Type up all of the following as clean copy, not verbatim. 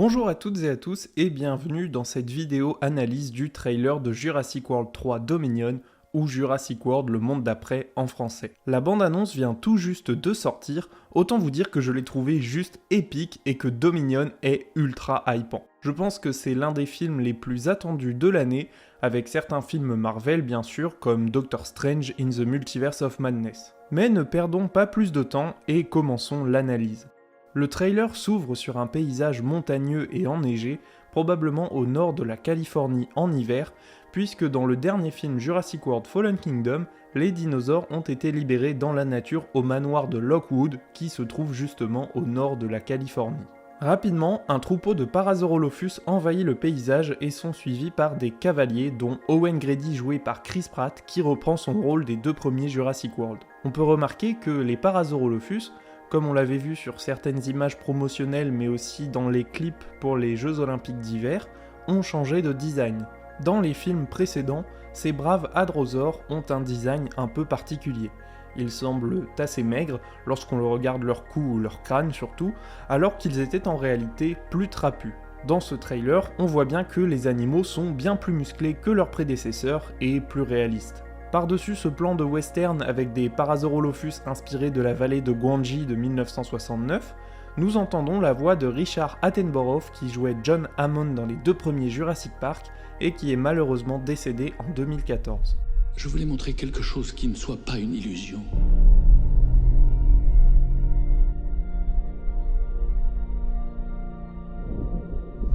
Bonjour à toutes et à tous et bienvenue dans cette vidéo analyse du trailer de Jurassic World 3 Dominion ou Jurassic World Le Monde d'après en français. La bande-annonce vient tout juste de sortir, autant vous dire que je l'ai trouvé juste épique et que Dominion est ultra hypant. Je pense que c'est l'un des films les plus attendus de l'année, avec certains films Marvel bien sûr, comme Doctor Strange in the Multiverse of Madness. Mais ne perdons pas plus de temps et commençons l'analyse. Le trailer s'ouvre sur un paysage montagneux et enneigé, probablement au nord de la Californie en hiver, puisque dans le dernier film Jurassic World Fallen Kingdom, les dinosaures ont été libérés dans la nature au manoir de Lockwood, qui se trouve justement au nord de la Californie. Rapidement, un troupeau de Parasaurolophus envahit le paysage et sont suivis par des cavaliers, dont Owen Grady joué par Chris Pratt, qui reprend son rôle des deux premiers Jurassic World. On peut remarquer que les Parasaurolophus, comme on l'avait vu sur certaines images promotionnelles mais aussi dans les clips pour les Jeux Olympiques d'hiver, ont changé de design. Dans les films précédents, ces braves hadrosaures ont un design un peu particulier. Ils semblent assez maigres lorsqu'on regarde leur cou ou leur crâne surtout, alors qu'ils étaient en réalité plus trapus. Dans ce trailer, on voit bien que les animaux sont bien plus musclés que leurs prédécesseurs et plus réalistes. Par-dessus ce plan de western avec des Parasaurolophus inspirés de la vallée de Gwangi de 1969, nous entendons la voix de Richard Attenborough qui jouait John Hammond dans les deux premiers Jurassic Park et qui est malheureusement décédé en 2014. Je voulais montrer quelque chose qui ne soit pas une illusion.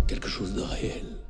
Quelque chose de réel.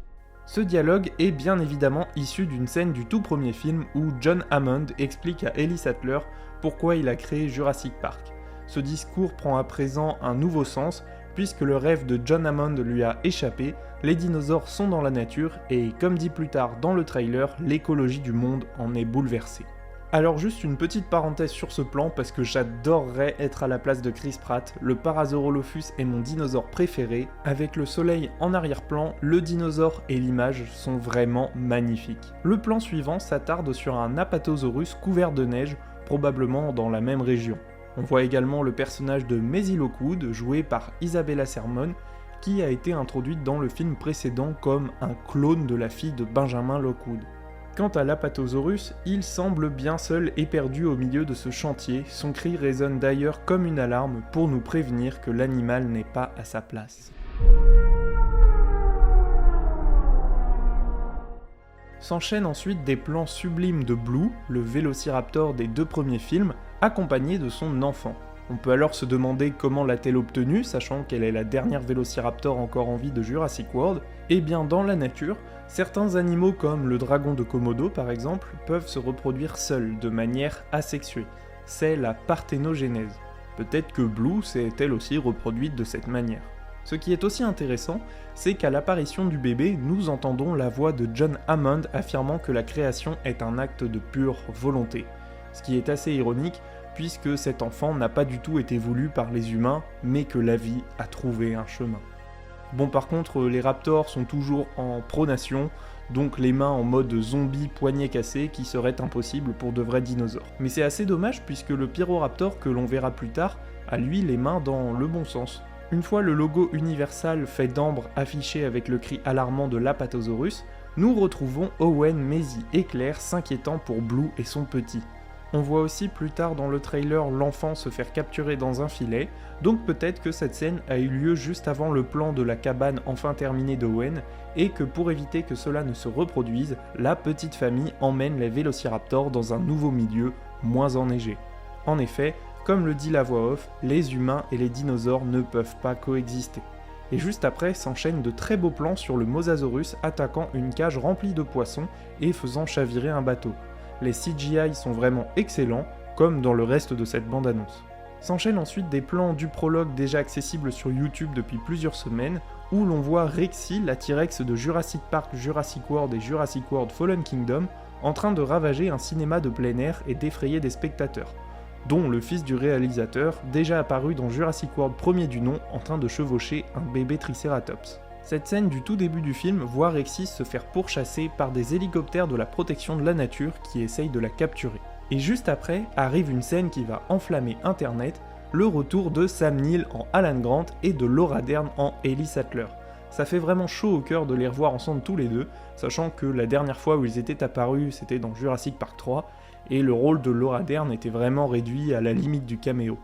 Ce dialogue est bien évidemment issu d'une scène du tout premier film où John Hammond explique à Ellie Sattler pourquoi il a créé Jurassic Park. Ce discours prend à présent un nouveau sens puisque le rêve de John Hammond lui a échappé, les dinosaures sont dans la nature et comme dit plus tard dans le trailer, l'écologie du monde en est bouleversée. Alors juste une petite parenthèse sur ce plan parce que j'adorerais être à la place de Chris Pratt, le Parasaurolophus est mon dinosaure préféré, avec le soleil en arrière-plan, le dinosaure et l'image sont vraiment magnifiques. Le plan suivant s'attarde sur un Apatosaurus couvert de neige, probablement dans la même région. On voit également le personnage de Maisie Lockwood, joué par Isabella Sermon, qui a été introduite dans le film précédent comme un clone de la fille de Benjamin Lockwood. Quant à l'Apatosaurus, il semble bien seul et perdu au milieu de ce chantier, son cri résonne d'ailleurs comme une alarme pour nous prévenir que l'animal n'est pas à sa place. S'enchaînent ensuite des plans sublimes de Blue, le vélociraptor des deux premiers films, accompagné de son enfant. On peut alors se demander comment l'a-t-elle obtenue, sachant qu'elle est la dernière vélociraptor encore en vie de Jurassic World. Eh bien dans la nature, certains animaux comme le dragon de Komodo par exemple, peuvent se reproduire seuls, de manière asexuée. C'est la parthénogénèse. Peut-être que Blue s'est elle aussi reproduite de cette manière. Ce qui est aussi intéressant, c'est qu'à l'apparition du bébé, nous entendons la voix de John Hammond affirmant que la création est un acte de pure volonté. Ce qui est assez ironique, puisque cet enfant n'a pas du tout été voulu par les humains, mais que la vie a trouvé un chemin. Bon par contre, les raptors sont toujours en pronation, donc les mains en mode zombie poignet cassé qui serait impossible pour de vrais dinosaures. Mais c'est assez dommage puisque le Pyroraptor que l'on verra plus tard a lui les mains dans le bon sens. Une fois le logo Universal fait d'ambre affiché avec le cri alarmant de l'Apatosaurus, nous retrouvons Owen, Maisie et Claire s'inquiétant pour Blue et son petit. On voit aussi plus tard dans le trailer l'enfant se faire capturer dans un filet, donc peut-être que cette scène a eu lieu juste avant le plan de la cabane enfin terminée d'Owen, et que pour éviter que cela ne se reproduise, la petite famille emmène les vélociraptors dans un nouveau milieu, moins enneigé. En effet, comme le dit la voix off, les humains et les dinosaures ne peuvent pas coexister. Et juste après s'enchaînent de très beaux plans sur le Mosasaurus attaquant une cage remplie de poissons et faisant chavirer un bateau. Les CGI sont vraiment excellents, comme dans le reste de cette bande-annonce. S'enchaînent ensuite des plans du prologue déjà accessible sur YouTube depuis plusieurs semaines, où l'on voit Rexy, la T-Rex de Jurassic Park, Jurassic World et Jurassic World Fallen Kingdom, en train de ravager un cinéma de plein air et d'effrayer des spectateurs, dont le fils du réalisateur, déjà apparu dans Jurassic World premier du nom, en train de chevaucher un bébé Triceratops. Cette scène du tout début du film voit Rexy se faire pourchasser par des hélicoptères de la protection de la nature qui essayent de la capturer. Et juste après arrive une scène qui va enflammer internet, le retour de Sam Neill en Alan Grant et de Laura Dern en Ellie Sattler. Ça fait vraiment chaud au cœur de les revoir ensemble tous les deux, sachant que la dernière fois où ils étaient apparus, c'était dans Jurassic Park 3, et le rôle de Laura Dern était vraiment réduit à la limite du caméo.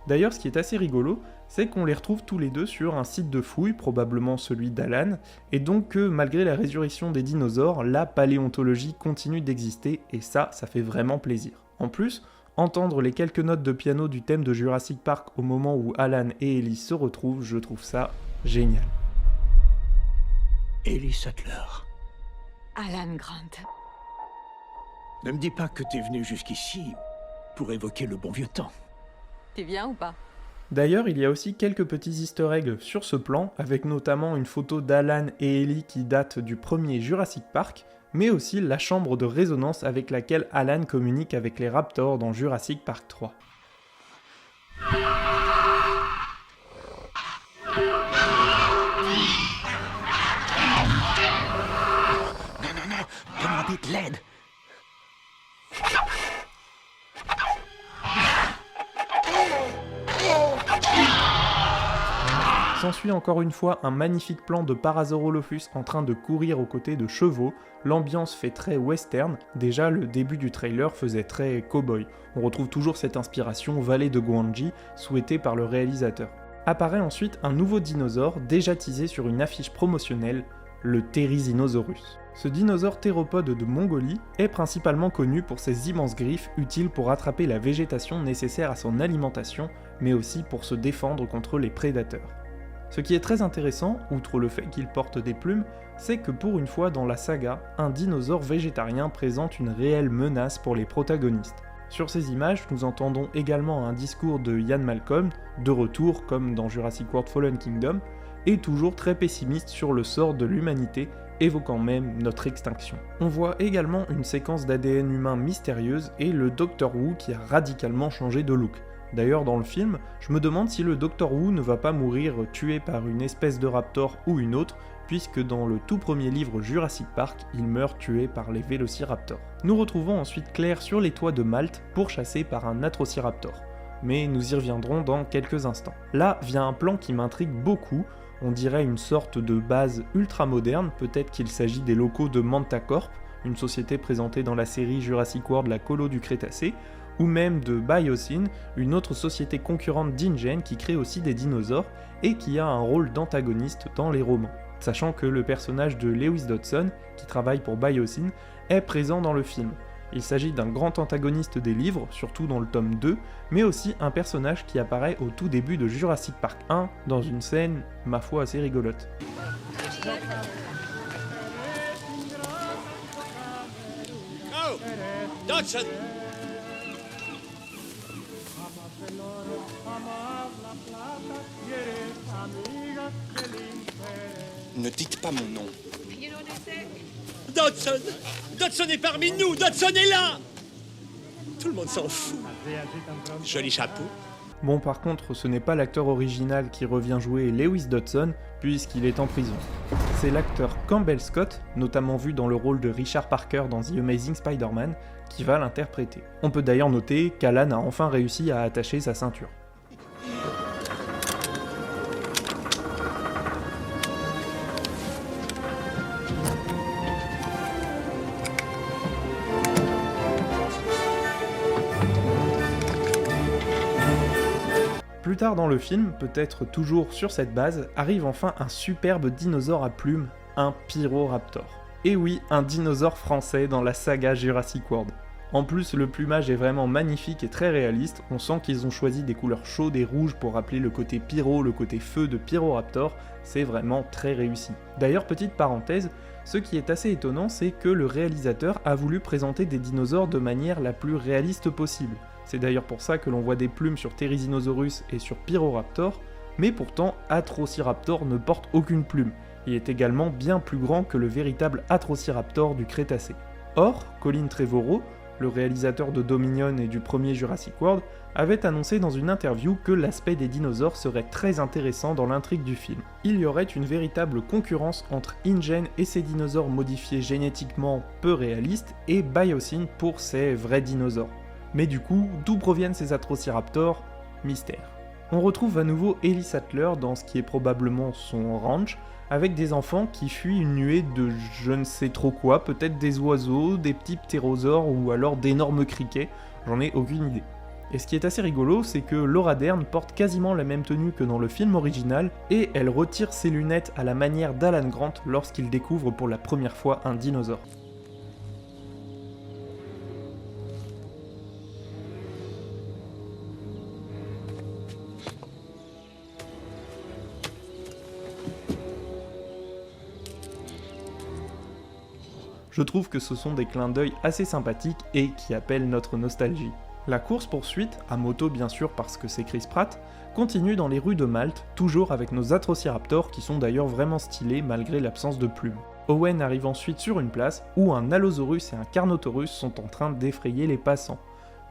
D'ailleurs, ce qui est assez rigolo, c'est qu'on les retrouve tous les deux sur un site de fouilles, probablement celui d'Alan, et donc que malgré la résurrection des dinosaures, la paléontologie continue d'exister, et ça fait vraiment plaisir. En plus, entendre les quelques notes de piano du thème de Jurassic Park au moment où Alan et Ellie se retrouvent, je trouve ça génial. Ellie Sattler. Alan Grant. Ne me dis pas que t'es venu jusqu'ici pour évoquer le bon vieux temps. Tu viens ou pas? D'ailleurs, il y a aussi quelques petits easter eggs sur ce plan, avec notamment une photo d'Alan et Ellie qui date du premier Jurassic Park, mais aussi la chambre de résonance avec laquelle Alan communique avec les raptors dans Jurassic Park 3. Non, demandez de l'aide. S'ensuit encore une fois un magnifique plan de Parasaurolophus en train de courir aux côtés de chevaux, l'ambiance fait très western, déjà le début du trailer faisait très cow-boy. On retrouve toujours cette inspiration vallée de Gwangi souhaitée par le réalisateur. Apparaît ensuite un nouveau dinosaure déjà teasé sur une affiche promotionnelle, le Therizinosaurus. Ce dinosaure théropode de Mongolie est principalement connu pour ses immenses griffes utiles pour attraper la végétation nécessaire à son alimentation, mais aussi pour se défendre contre les prédateurs. Ce qui est très intéressant, outre le fait qu'il porte des plumes, c'est que pour une fois dans la saga, un dinosaure végétarien présente une réelle menace pour les protagonistes. Sur ces images, nous entendons également un discours de Ian Malcolm, de retour comme dans Jurassic World Fallen Kingdom, et toujours très pessimiste sur le sort de l'humanité, évoquant même notre extinction. On voit également une séquence d'ADN humain mystérieuse et le Dr Wu qui a radicalement changé de look. D'ailleurs, dans le film, je me demande si le Dr Wu ne va pas mourir tué par une espèce de raptor ou une autre, puisque dans le tout premier livre Jurassic Park, il meurt tué par les vélociraptors. Nous retrouvons ensuite Claire sur les toits de Malte, pourchassée par un atrociraptor. Mais nous y reviendrons dans quelques instants. Là vient un plan qui m'intrigue beaucoup, on dirait une sorte de base ultra moderne, peut-être qu'il s'agit des locaux de Mantacorp, une société présentée dans la série Jurassic World La Colo du Crétacé, ou même de Biosyn, une autre société concurrente d'InGen qui crée aussi des dinosaures et qui a un rôle d'antagoniste dans les romans. Sachant que le personnage de Lewis Dodson, qui travaille pour Biosyn, est présent dans le film. Il s'agit d'un grand antagoniste des livres, surtout dans le tome 2, mais aussi un personnage qui apparaît au tout début de Jurassic Park 1, dans une scène, ma foi, assez rigolote. Oh, Dodson! Ne dites pas mon nom. Dodson! Dodson est parmi nous! Dodson est là! Tout le monde s'en fout. Joli chapeau. Bon, par contre, ce n'est pas l'acteur original qui revient jouer Lewis Dodson, puisqu'il est en prison. C'est l'acteur Campbell Scott, notamment vu dans le rôle de Richard Parker dans The Amazing Spider-Man, qui va l'interpréter. On peut d'ailleurs noter qu'Alan a enfin réussi à attacher sa ceinture. Plus tard dans le film, peut-être toujours sur cette base, arrive enfin un superbe dinosaure à plumes, un Pyroraptor. Et oui, un dinosaure français dans la saga Jurassic World. En plus, le plumage est vraiment magnifique et très réaliste, on sent qu'ils ont choisi des couleurs chaudes et rouges pour rappeler le côté pyro, le côté feu de Pyroraptor, c'est vraiment très réussi. D'ailleurs, petite parenthèse, ce qui est assez étonnant, c'est que le réalisateur a voulu présenter des dinosaures de manière la plus réaliste possible. C'est d'ailleurs pour ça que l'on voit des plumes sur Therizinosaurus et sur Pyroraptor, mais pourtant Atrociraptor ne porte aucune plume. Il est également bien plus grand que le véritable Atrociraptor du Crétacé. Or, Colin Trevorrow, le réalisateur de Dominion et du premier Jurassic World, avait annoncé dans une interview que l'aspect des dinosaures serait très intéressant dans l'intrigue du film. Il y aurait une véritable concurrence entre InGen et ses dinosaures modifiés génétiquement peu réalistes et Biosyn pour ses vrais dinosaures. Mais du coup, d'où proviennent ces Atrociraptors ? Mystère. On retrouve à nouveau Ellie Sattler dans ce qui est probablement son ranch, avec des enfants qui fuient une nuée de je ne sais trop quoi, peut-être des oiseaux, des petits ptérosaures ou alors d'énormes criquets, j'en ai aucune idée. Et ce qui est assez rigolo, c'est que Laura Dern porte quasiment la même tenue que dans le film original, et elle retire ses lunettes à la manière d'Alan Grant lorsqu'il découvre pour la première fois un dinosaure. Je trouve que ce sont des clins d'œil assez sympathiques et qui appellent notre nostalgie. La course-poursuite, à moto bien sûr parce que c'est Chris Pratt, continue dans les rues de Malte, toujours avec nos Atrociraptors qui sont d'ailleurs vraiment stylés malgré l'absence de plumes. Owen arrive ensuite sur une place où un Allosaurus et un Carnotaurus sont en train d'effrayer les passants.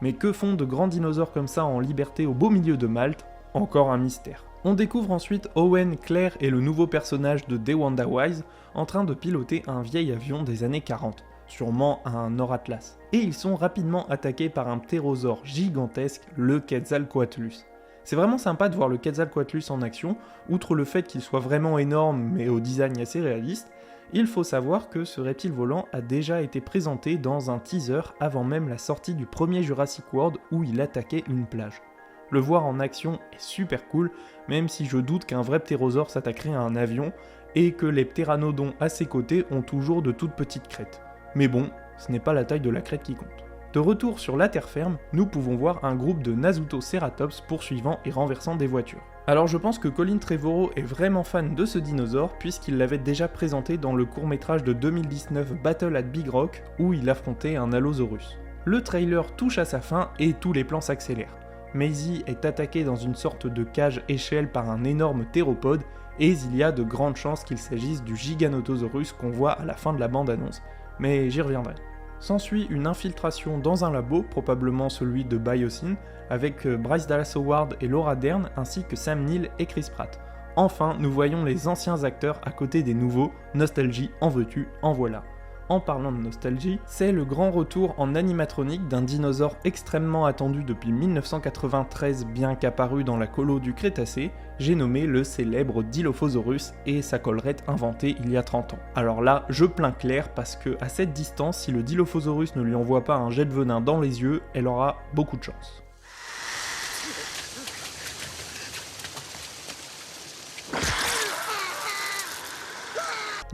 Mais que font de grands dinosaures comme ça en liberté au beau milieu de Malte? Encore un mystère. On découvre ensuite Owen, Claire et le nouveau personnage de Dewanda Wise en train de piloter un vieil avion des années 40, sûrement un Nord-Atlas. Et ils sont rapidement attaqués par un ptérosaure gigantesque, le Quetzalcoatlus. C'est vraiment sympa de voir le Quetzalcoatlus en action, outre le fait qu'il soit vraiment énorme mais au design assez réaliste. Il faut savoir que ce reptile volant a déjà été présenté dans un teaser avant même la sortie du premier Jurassic World où il attaquait une plage. Le voir en action est super cool, même si je doute qu'un vrai ptérosaure s'attaquerait à un avion, et que les ptéranodons à ses côtés ont toujours de toutes petites crêtes. Mais bon, ce n'est pas la taille de la crête qui compte. De retour sur la terre ferme, nous pouvons voir un groupe de Nasutoceratops poursuivant et renversant des voitures. Alors je pense que Colin Trevorrow est vraiment fan de ce dinosaure puisqu'il l'avait déjà présenté dans le court-métrage de 2019 Battle at Big Rock où il affrontait un Allosaurus. Le trailer touche à sa fin et tous les plans s'accélèrent. Maisie est attaquée dans une sorte de cage échelle par un énorme théropode et il y a de grandes chances qu'il s'agisse du Giganotosaurus qu'on voit à la fin de la bande-annonce, mais j'y reviendrai. S'ensuit une infiltration dans un labo, probablement celui de Biosyn, avec Bryce Dallas Howard et Laura Dern ainsi que Sam Neill et Chris Pratt. Enfin, nous voyons les anciens acteurs à côté des nouveaux, nostalgie, en veux-tu, en voilà. En parlant de nostalgie, c'est le grand retour en animatronique d'un dinosaure extrêmement attendu depuis 1993 bien qu'apparu dans la colo du Crétacé, j'ai nommé le célèbre Dilophosaurus et sa collerette inventée il y a 30 ans. Alors là, je plains Claire parce que à cette distance, si le Dilophosaurus ne lui envoie pas un jet de venin dans les yeux, elle aura beaucoup de chance.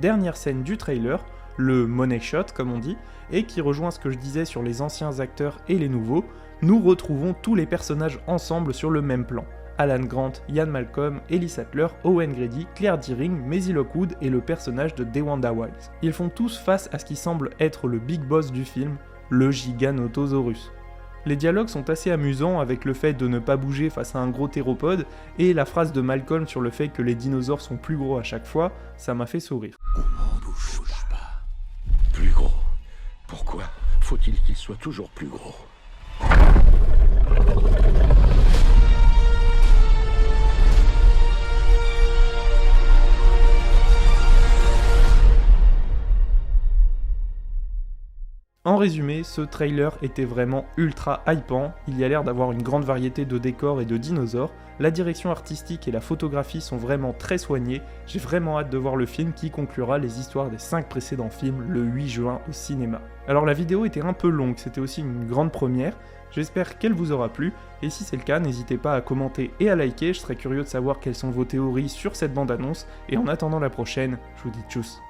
Dernière scène du trailer, le money shot comme on dit, et qui rejoint ce que je disais sur les anciens acteurs et les nouveaux, nous retrouvons tous les personnages ensemble sur le même plan. Alan Grant, Ian Malcolm, Ellie Sattler, Owen Grady, Claire Dearing, Maisie Lockwood et le personnage de Dewanda Wise. Ils font tous face à ce qui semble être le big boss du film, le Giganotosaurus. Les dialogues sont assez amusants avec le fait de ne pas bouger face à un gros théropode, et la phrase de Malcolm sur le fait que les dinosaures sont plus gros à chaque fois, ça m'a fait sourire. Bouge pas. Plus gros. Pourquoi faut-il qu'il soit toujours plus gros? En résumé, ce trailer était vraiment ultra hypant, il y a l'air d'avoir une grande variété de décors et de dinosaures, la direction artistique et la photographie sont vraiment très soignées, j'ai vraiment hâte de voir le film qui conclura les histoires des 5 précédents films le 8 juin au cinéma. Alors la vidéo était un peu longue, c'était aussi une grande première, j'espère qu'elle vous aura plu, et si c'est le cas, n'hésitez pas à commenter et à liker, je serais curieux de savoir quelles sont vos théories sur cette bande-annonce, et en attendant la prochaine, je vous dis tchuss.